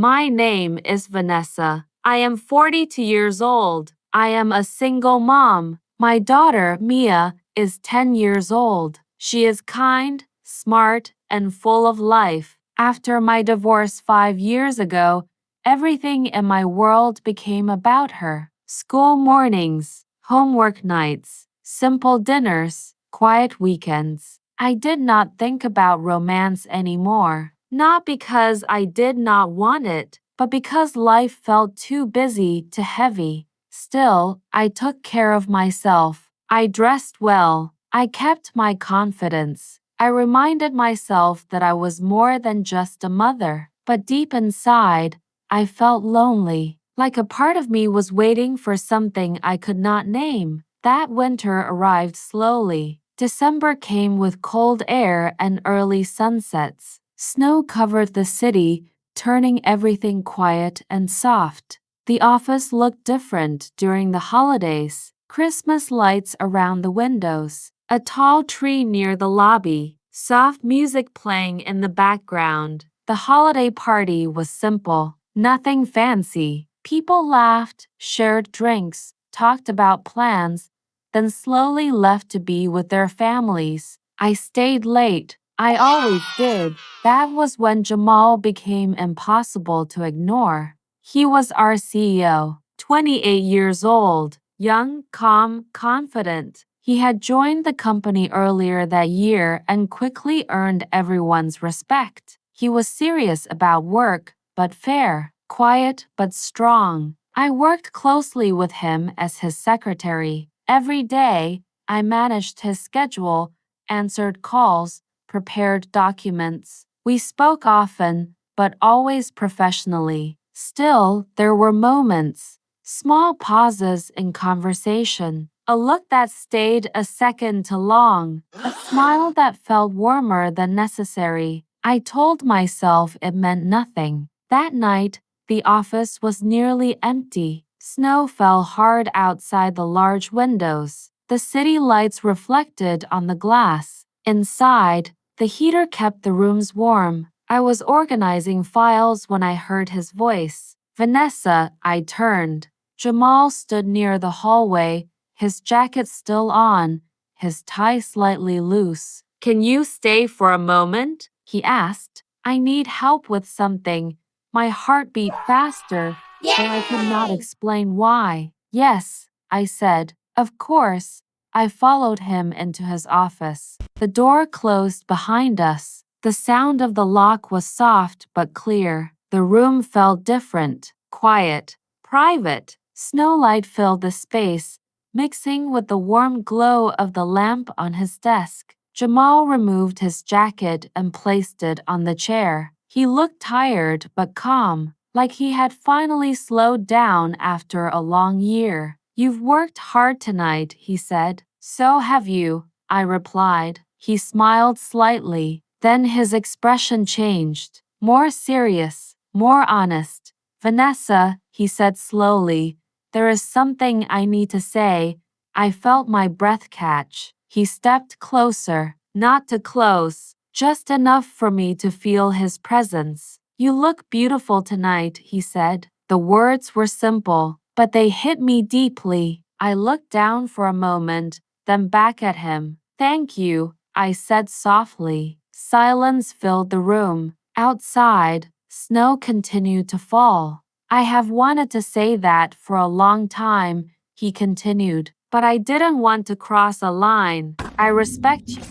My name is Vanessa. I am 42 years old. I am a single mom. My daughter, Mia, is 10 years old. She is kind, smart, and full of life. After my divorce 5 years ago, everything in my world became about her. School mornings, homework nights, simple dinners, quiet weekends. I did not think about romance anymore. Not because I did not want it, but because life felt too busy, too heavy. Still, I took care of myself. I dressed well. I kept my confidence. I reminded myself that I was more than just a mother. But deep inside, I felt lonely, like a part of me was waiting for something I could not name. That winter arrived slowly. December came with cold air and early sunsets. Snow covered the city, turning everything quiet and soft. The office looked different during the holidays. Christmas lights around the windows, a tall tree near the lobby, soft music playing in the background. The holiday party was simple, nothing fancy. People laughed, shared drinks, talked about plans, then slowly left to be with their families. I stayed late. I always did. That was when Jamal became impossible to ignore. He was our CEO, 28 years old, young, calm, confident. He had joined the company earlier that year and quickly earned everyone's respect. He was serious about work, but fair, quiet, but strong. I worked closely with him as his secretary. Every day, I managed his schedule, answered calls, prepared documents. We spoke often, but always professionally. Still, there were moments, small pauses in conversation, a look that stayed a second too long, a smile that felt warmer than necessary. I told myself it meant nothing. That night, the office was nearly empty. Snow fell hard outside the large windows. The city lights reflected on the glass. Inside, the heater kept the rooms warm. I was organizing files when I heard his voice. Vanessa, I turned. Jamal stood near the hallway, his jacket still on, his tie slightly loose. Can you stay for a moment? He asked. I need help with something. My heart beat faster, but I could not explain why. Yes, I said. Of course. I followed him into his office. The door closed behind us. The sound of the lock was soft but clear. The room felt different, quiet, private. Snowlight filled the space, mixing with the warm glow of the lamp on his desk. Jamal removed his jacket and placed it on the chair. He looked tired but calm, like he had finally slowed down after a long year. You've worked hard tonight, he said. So have you, I replied. He smiled slightly, then his expression changed. More serious, more honest. Vanessa, he said slowly, there is something I need to say. I felt my breath catch. He stepped closer, not too close, just enough for me to feel his presence. You look beautiful tonight, he said. The words were simple, but they hit me deeply. I looked down for a moment, then back at him. Thank you, I said softly. Silence filled the room. Outside, snow continued to fall. I have wanted to say that for a long time, he continued, but I didn't want to cross a line. I respect you.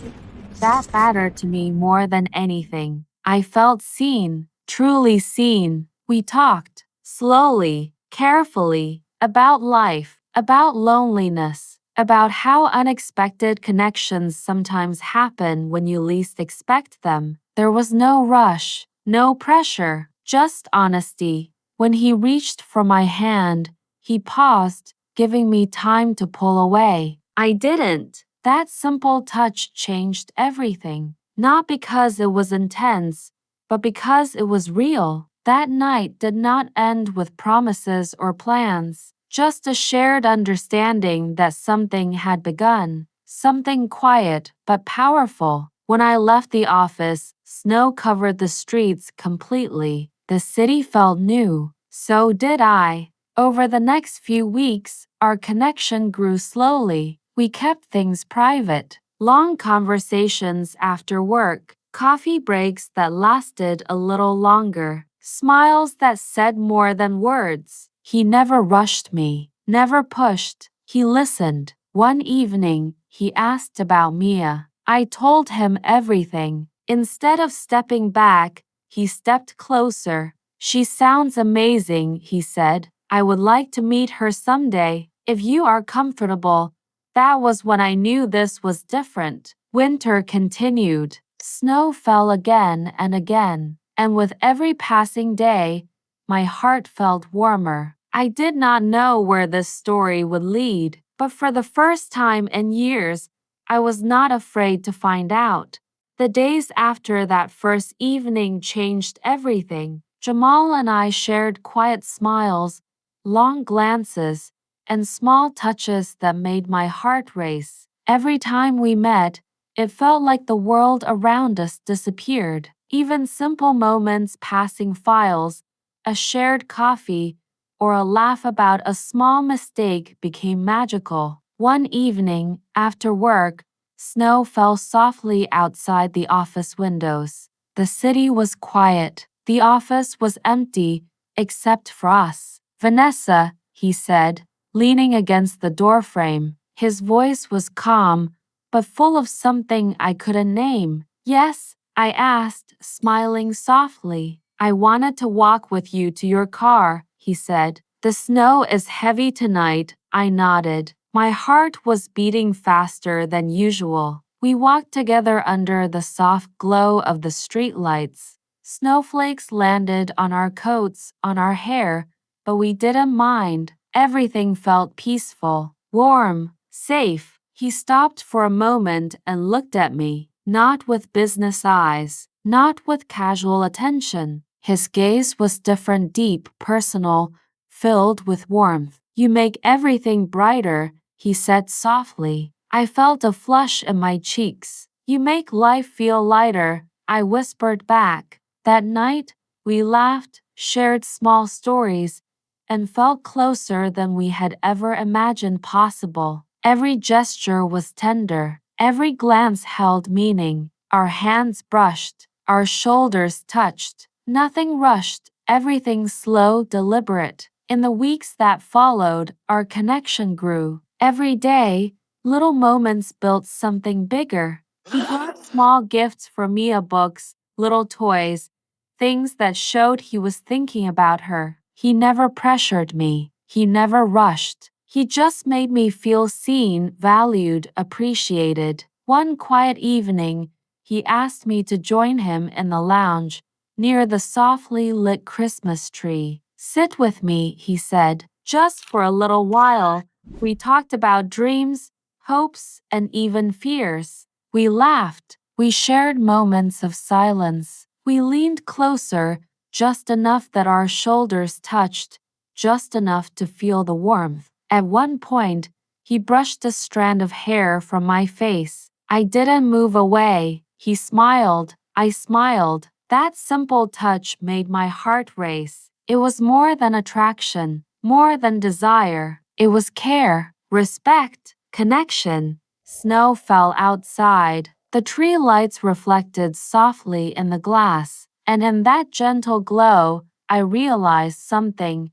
That mattered to me more than anything. I felt seen, truly seen. We talked, slowly, carefully, about life, about loneliness, about how unexpected connections sometimes happen when you least expect them. There was no rush, no pressure, just honesty. When he reached for my hand, he paused, giving me time to pull away. I didn't. That simple touch changed everything. Not because it was intense, but because it was real. That night did not end with promises or plans, just a shared understanding that something had begun, something quiet but powerful. When I left the office, snow covered the streets completely. The city felt new. So did I. Over the next few weeks, our connection grew slowly. We kept things private. Long conversations after work, coffee breaks that lasted a little longer, smiles that said more than words. He never rushed me, never pushed. He listened. One evening, he asked about Mia. I told him everything. Instead of stepping back, he stepped closer. She sounds amazing, he said. I would like to meet her someday, if you are comfortable. That was when I knew this was different. Winter continued. Snow fell again and again, and with every passing day, my heart felt warmer. I did not know where this story would lead, but for the first time in years, I was not afraid to find out. The days after that first evening changed everything. Jamal and I shared quiet smiles, long glances, and small touches that made my heart race. Every time we met, it felt like the world around us disappeared. Even simple moments, passing files, a shared coffee, or a laugh about a small mistake became magical. One evening, after work, snow fell softly outside the office windows. The city was quiet. The office was empty, except for us. Vanessa, he said, leaning against the doorframe. His voice was calm, but full of something I couldn't name. Yes, I asked, smiling softly. I wanted to walk with you to your car, he said. The snow is heavy tonight, I nodded. My heart was beating faster than usual. We walked together under the soft glow of the streetlights. Snowflakes landed on our coats, on our hair, but we didn't mind. Everything felt peaceful, warm, safe. He stopped for a moment and looked at me, not with business eyes, not with casual attention. His gaze was different, deep, personal, filled with warmth. You make everything brighter, he said softly. I felt a flush in my cheeks. You make life feel lighter, I whispered back. That night, we laughed, shared small stories, and felt closer than we had ever imagined possible. Every gesture was tender. Every glance held meaning. Our hands brushed. Our shoulders touched. Nothing rushed. Everything slow, deliberate. In the weeks that followed, our connection grew. Every day, little moments built something bigger. He brought small gifts for Mia, books, little toys, things that showed he was thinking about her. He never pressured me. He never rushed. He just made me feel seen, valued, appreciated. One quiet evening, he asked me to join him in the lounge near the softly lit Christmas tree. Sit with me, he said, just for a little while. We talked about dreams, hopes, and even fears. We laughed. We shared moments of silence. We leaned closer, just enough that our shoulders touched, just enough to feel the warmth. At one point, he brushed a strand of hair from my face. I didn't move away. He smiled. I smiled. That simple touch made my heart race. It was more than attraction, more than desire. It was care, respect, connection. Snow fell outside. The tree lights reflected softly in the glass, and in that gentle glow, I realized something.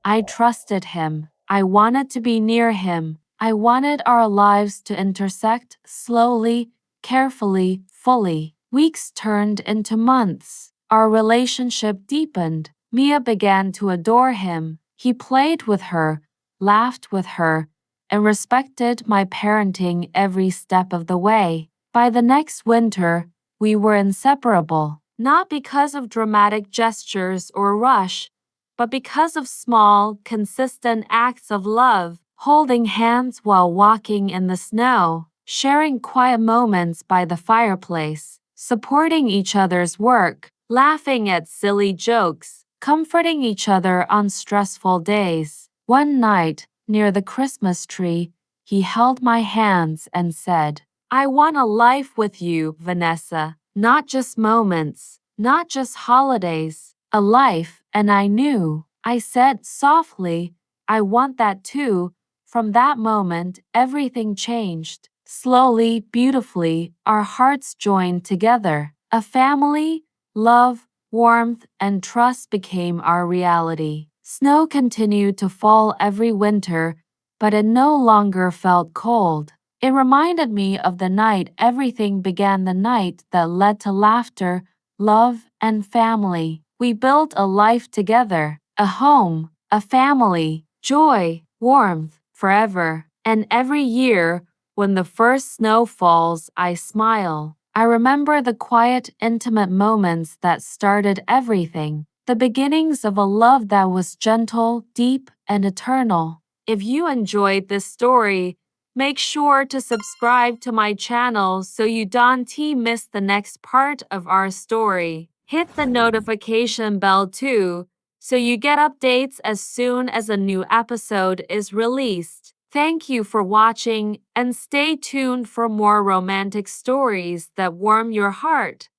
I trusted him. I wanted to be near him. I wanted our lives to intersect slowly, carefully, fully. Weeks turned into months. Our relationship deepened. Mia began to adore him. He played with her, laughed with her, and respected my parenting every step of the way. By the next winter, we were inseparable, not because of dramatic gestures or rush, but because of small, consistent acts of love, holding hands while walking in the snow, sharing quiet moments by the fireplace, supporting each other's work, laughing at silly jokes, comforting each other on stressful days. One night, near the Christmas tree, he held my hands and said, I want a life with you, Vanessa. Not just moments, not just holidays, a life, and I knew. I said softly, I want that too. From that moment, everything changed. Slowly, beautifully, our hearts joined together. A family, love, warmth, and trust became our reality. Snow continued to fall every winter, but it no longer felt cold. It reminded me of the night everything began, the night that led to laughter, love, and family. We built a life together, a home, a family, joy, warmth, forever. And every year, when the first snow falls, I smile. I remember the quiet, intimate moments that started everything, the beginnings of a love that was gentle, deep, and eternal. If you enjoyed this story, make sure to subscribe to my channel so you don't miss the next part of our story. Hit the notification bell too, so you get updates as soon as a new episode is released. Thank you for watching and stay tuned for more romantic stories that warm your heart.